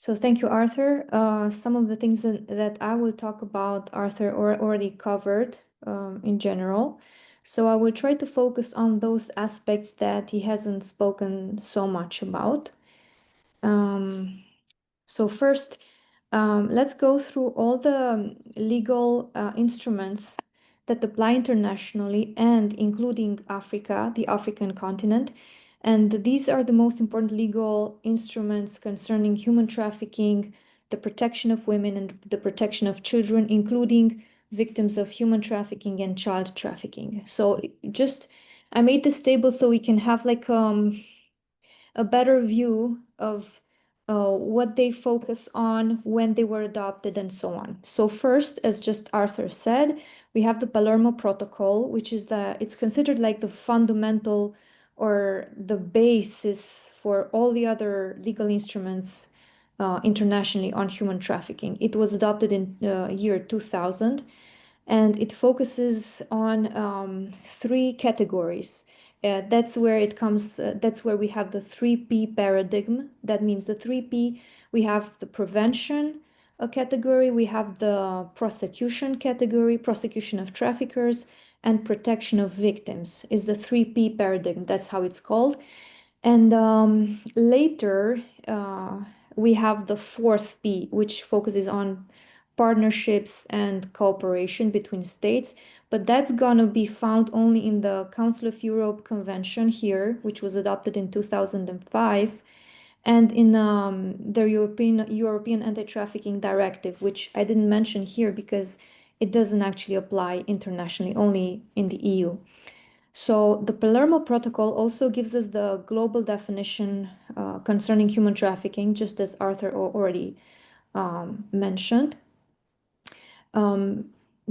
So thank you, Arthur. Some of the things that I will talk about, Arthur already covered in general. So I will try to focus on those aspects that he hasn't spoken so much about. Um, so first, let's go through all the legal instruments that apply internationally and including Africa, the African continent. And these are the most important legal instruments concerning human trafficking, the protection of women, and the protection of children, including victims of human trafficking and child trafficking. So just I made this table so we can have like a better view of what they focus on when they were adopted and so on. So first, as just Arthur said, we have the Palermo Protocol, which is it's considered like the fundamental or the basis for all the other legal instruments internationally on human trafficking. It was adopted in year 2000, and it focuses on three categories. That's where it comes, that's where we have the 3P paradigm. That means the 3P, we have the prevention category, we have the prosecution category, prosecution of traffickers, and protection of victims is the 3P paradigm. That's how it's called. And later, we have the fourth P, which focuses on partnerships and cooperation between states, but that's gonna be found only in the Council of Europe Convention here, which was adopted in 2005, and in the European Anti-Trafficking Directive, which I didn't mention here because it doesn't actually apply internationally, only in the EU. So the Palermo Protocol also gives us the global definition concerning human trafficking, just as Arthur already mentioned.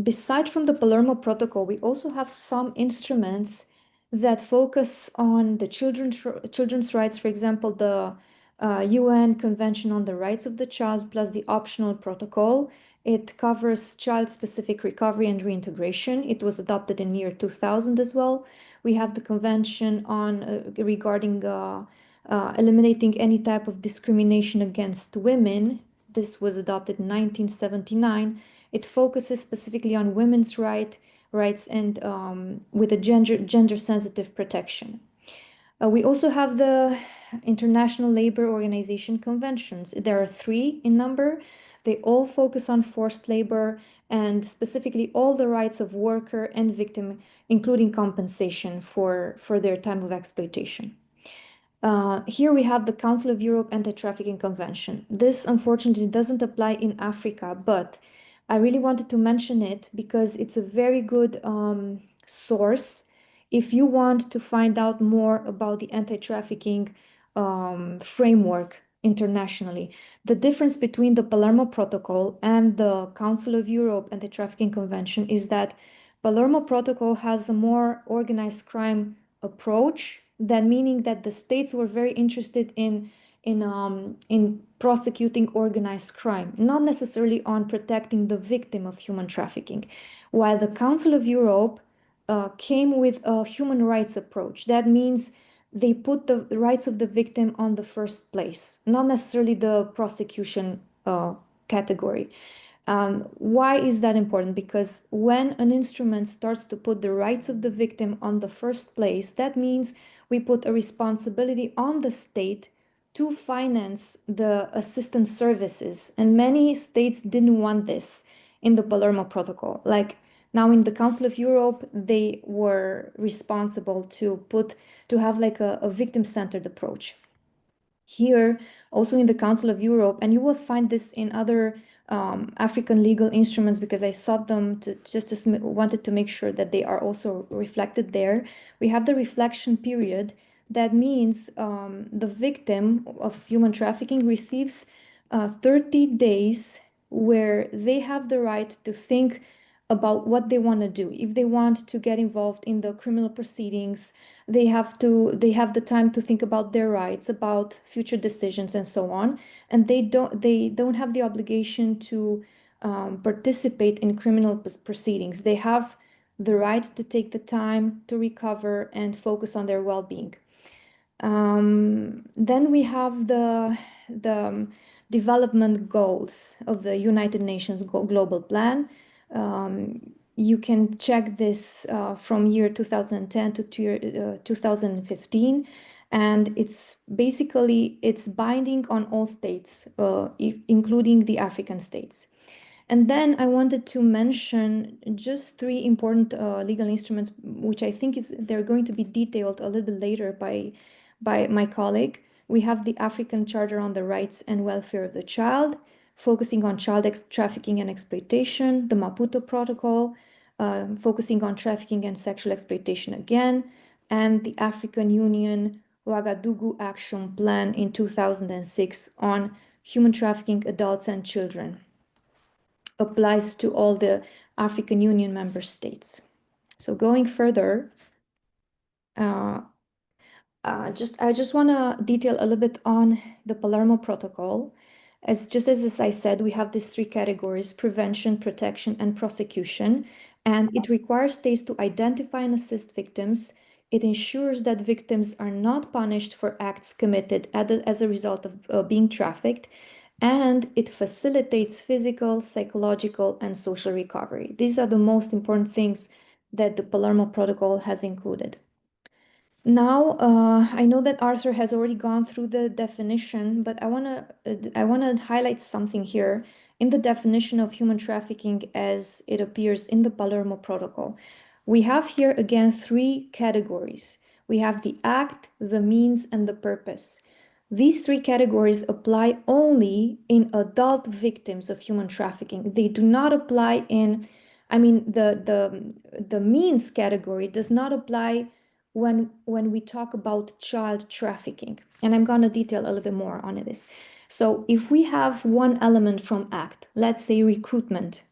Beside from the Palermo Protocol, we also have some instruments that focus on the children's rights. For example, the UN Convention on the Rights of the Child plus the optional protocol. It covers child-specific recovery and reintegration. It was adopted in year 2000 as well. We have the Convention on regarding eliminating any type of discrimination against women. This was adopted in 1979. It focuses specifically on women's rights and with a gender-sensitive protection. We also have the International Labor Organization conventions. There are 3 in number. They all focus on forced labor and specifically all the rights of worker and victim, including compensation for their time of exploitation. Here we have the Council of Europe Anti-Trafficking Convention. This unfortunately doesn't apply in Africa, but I really wanted to mention it because it's a very good source if you want to find out more about the anti-trafficking framework internationally. The difference between the Palermo Protocol and the Council of Europe Anti-Trafficking Convention is that Palermo Protocol has a more organized crime approach, that meaning that the states were very interested in prosecuting organized crime, not necessarily on protecting the victim of human trafficking, while the Council of Europe came with a human rights approach. That means they put the rights of the victim on the first place, not necessarily the prosecution category. Why is that important? Because when an instrument starts to put the rights of the victim on the first place, that means we put a responsibility on the state to finance the assistance services. And many states didn't want this in the Palermo Protocol. Like now in the Council of Europe, they were responsible to have like a victim-centered approach. Here, also in the Council of Europe, and you will find this in other African legal instruments because I sought them to just wanted to make sure that they are also reflected there. We have the reflection period. That means the victim of human trafficking receives 30 days where they have the right to think about what they want to do. If they want to get involved in the criminal proceedings, they have the time to think about their rights, about future decisions and so on. And they don't have the obligation to participate in criminal proceedings. They have the right to take the time to recover and focus on their well-being. Then we have the development goals of the United Nations Global Plan. You can check this from year 2010 to 2015, and it's basically it's binding on all states, including the African states. And then I wanted to mention just three important legal instruments, which I think they're going to be detailed a little bit later by my colleague. We have the African Charter on the Rights and Welfare of the Child, focusing on child trafficking and exploitation, the Maputo Protocol, focusing on trafficking and sexual exploitation again, and the African Union Ouagadougou Action Plan in 2006 on human trafficking, adults and children. Applies to all the African Union member states. So going further, I just want to detail a little bit on the Palermo Protocol. As I said, we have these three categories: prevention, protection, and prosecution. And it requires states to identify and assist victims. It ensures that victims are not punished for acts committed as a result of being trafficked. And it facilitates physical, psychological, and social recovery. These are the most important things that the Palermo Protocol has included. Now, I know that Arthur has already gone through the definition, but I wanna highlight something here in the definition of human trafficking as it appears in the Palermo Protocol. We have here again three categories. We have the act, the means, and the purpose. These three categories apply only in adult victims of human trafficking. They do not apply in, I mean, the means category does not apply when we talk about child trafficking. And I'm going to detail a little bit more on this. So if we have one element from act, let's say recruitment,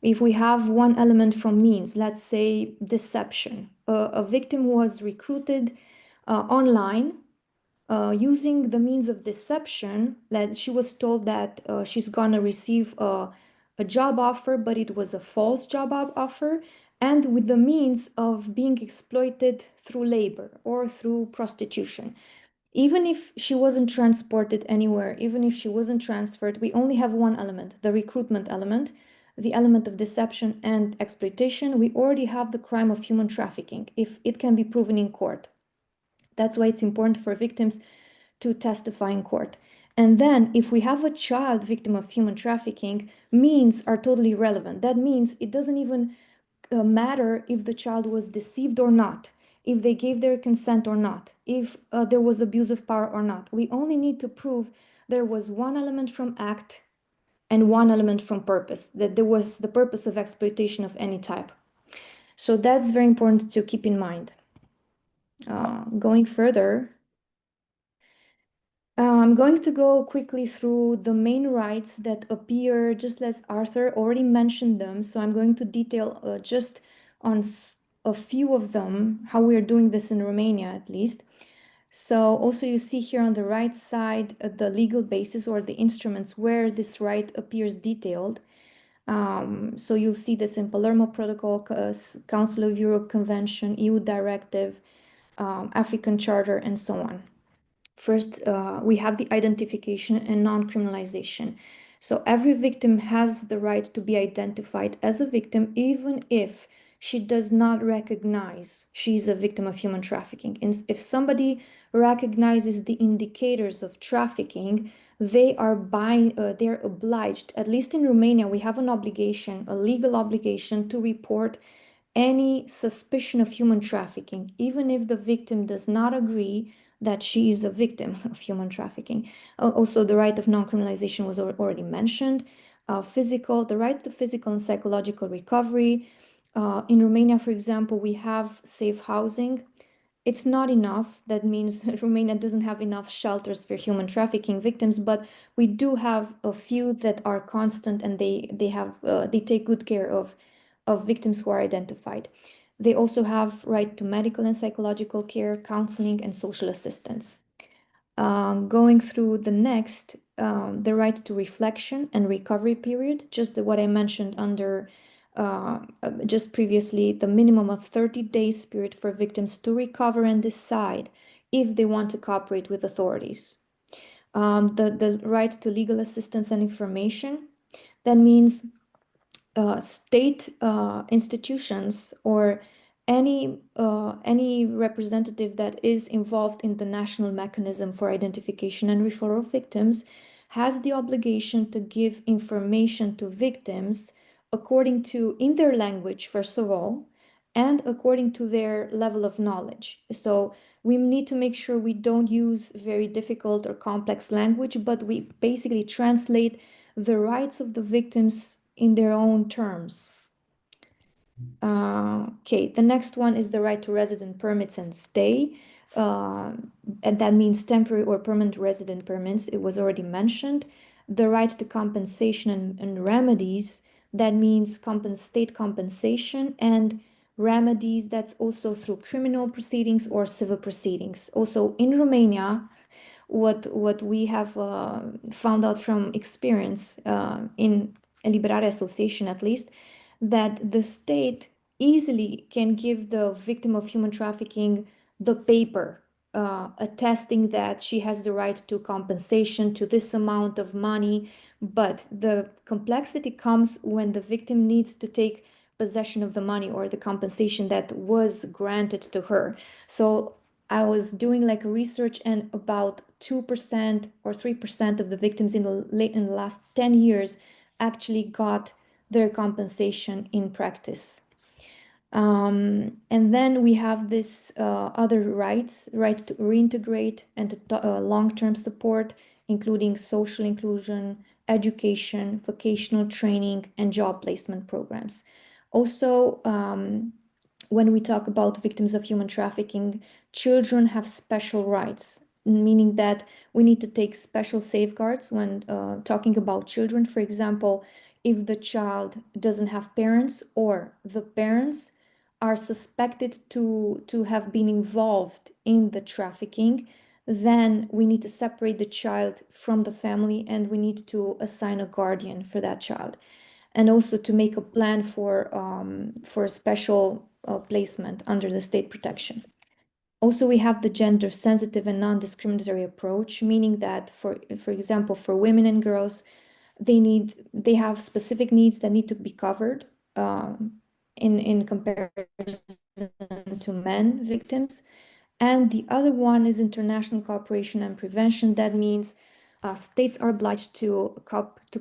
if we have one element from means, let's say deception, a victim was recruited online using the means of deception, that she was told that she's gonna receive a job offer, but it was a false job offer, and with the means of being exploited through labor or through prostitution. Even if she wasn't transported anywhere, even if she wasn't transferred, we only have one element, the recruitment element, the element of deception and exploitation. We already have the crime of human trafficking if it can be proven in court. That's why it's important for victims to testify in court. And then if we have a child victim of human trafficking, means are totally irrelevant. That means it doesn't even matter if the child was deceived or not, if they gave their consent or not, if there was abuse of power or not. We only need to prove there was one element from act and one element from purpose, that there was the purpose of exploitation of any type. So that's very important to keep in mind. Going further, I'm going to go quickly through the main rights that appear, just as Arthur already mentioned them. So I'm going to detail just on a few of them, how we are doing this in Romania at least. So also you see here on the right side, the legal basis or the instruments where this right appears detailed. So you'll see this in Palermo Protocol, Council of Europe Convention, EU Directive, African Charter, and so on. First, we have the identification and non-criminalization. So every victim has the right to be identified as a victim, even if she does not recognize she's a victim of human trafficking. And if somebody recognizes the indicators of trafficking, they're obliged, at least in Romania, we have an obligation, a legal obligation to report any suspicion of human trafficking, even if the victim does not agree that she is a victim of human trafficking. Also, the right of non-criminalization was already mentioned. The right to physical and psychological recovery. In Romania, for example, we have safe housing. It's not enough. That means Romania doesn't have enough shelters for human trafficking victims, but we do have a few that are constant, and they take good care of victims who are identified. They also have right to medical and psychological care, counseling, and social assistance. Going through the next, the right to reflection and recovery period, just what I mentioned under just previously, the minimum of 30 days period for victims to recover and decide if they want to cooperate with authorities. The right to legal assistance and information. That means state institutions or any representative that is involved in the national mechanism for identification and referral of victims has the obligation to give information to victims according to in their language, first of all, and according to their level of knowledge. So we need to make sure we don't use very difficult or complex language, but we basically translate the rights of the victims in their own terms. Okay, the next one is the right to resident permits and stay. And that means temporary or permanent resident permits. It was already mentioned. The right to compensation and remedies. That means state compensation and remedies. That's also through criminal proceedings or civil proceedings. Also in Romania, what we have found out from experience in Eliberare Association at least, that the state easily can give the victim of human trafficking the paper attesting that she has the right to compensation to this amount of money. But the complexity comes when the victim needs to take possession of the money or the compensation that was granted to her. So I was doing like research, and about 2% or 3% of the victims in the last 10 years actually got their compensation in practice. And then we have this other rights, right to reintegrate and to long-term support, including social inclusion, education, vocational training, and job placement programs. Also, when we talk about victims of human trafficking, children have special rights, meaning that we need to take special safeguards when talking about children. For example, if the child doesn't have parents or the parents are suspected to have been involved in the trafficking, then we need to separate the child from the family and we need to assign a guardian for that child, and also to make a plan for a special placement under the state protection. Also, we have the gender sensitive and non-discriminatory approach, meaning that for example, for women and girls, they have specific needs that need to be covered in comparison to men victims. And the other one is international cooperation and prevention. That means states are obliged to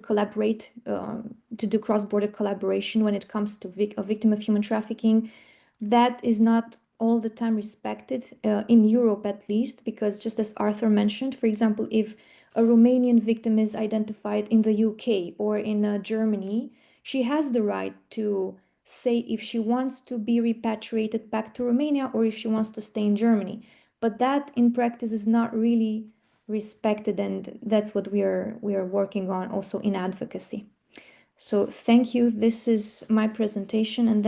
collaborate, to do cross-border collaboration when it comes to a victim of human trafficking. That is not all the time respected in Europe, at least, because just as Arthur mentioned, for example, if a Romanian victim is identified in the UK or in Germany, she has the right to say if she wants to be repatriated back to Romania or if she wants to stay in Germany. But that in practice is not really respected, and that's what we are working on also in advocacy. So thank you. This is my presentation, and then